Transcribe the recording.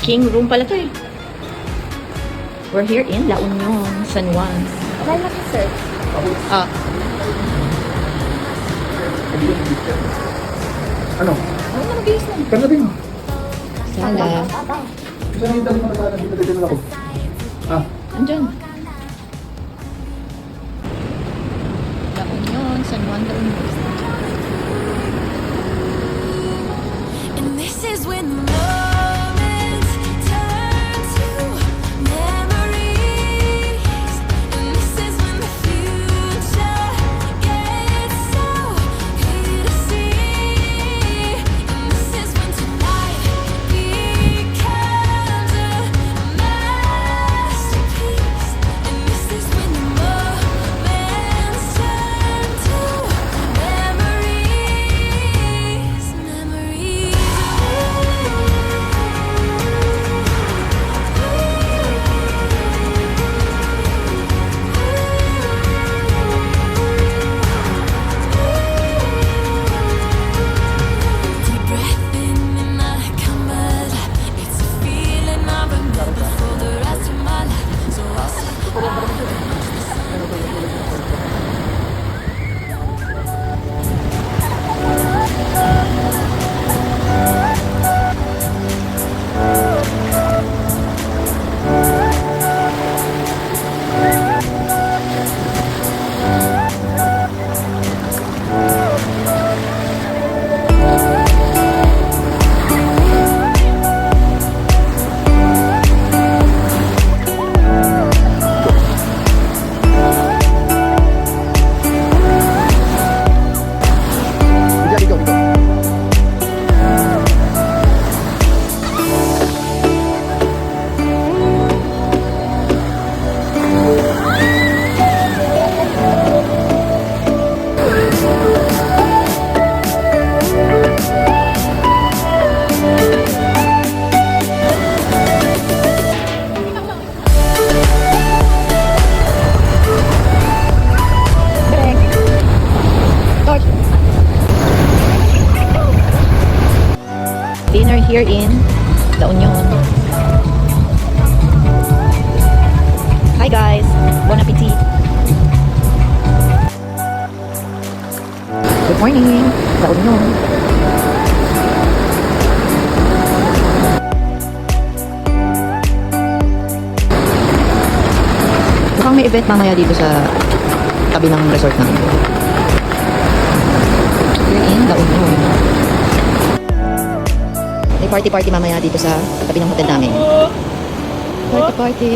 King room pala to eh. We're here in La Union, San Juan. Wala na po, sir. Ah, Ano? Ay, mabilis lang. Kano din? sala. Isa na yung dali matagalan dito dito na ako. Ah, Andyan. La Union, San Juan, La Union. And this is when the moments turn to memories. And this is when the future gets so clear to see. And this is when tonight becomes a masterpiece. And this is when the moments turn to memories. Memories. Deep breath in and I come alive. It's a feeling I remember for the rest of my life. So I say ikaw, ikaw. Dinner here in La Union. Hi guys, bon appetit. Good morning, La Union. Mukhang may event mamaya dito sa tabi ng resort namin. Here in La Union. May party-party mamaya dito sa tabi ng hotel namin. Party-party.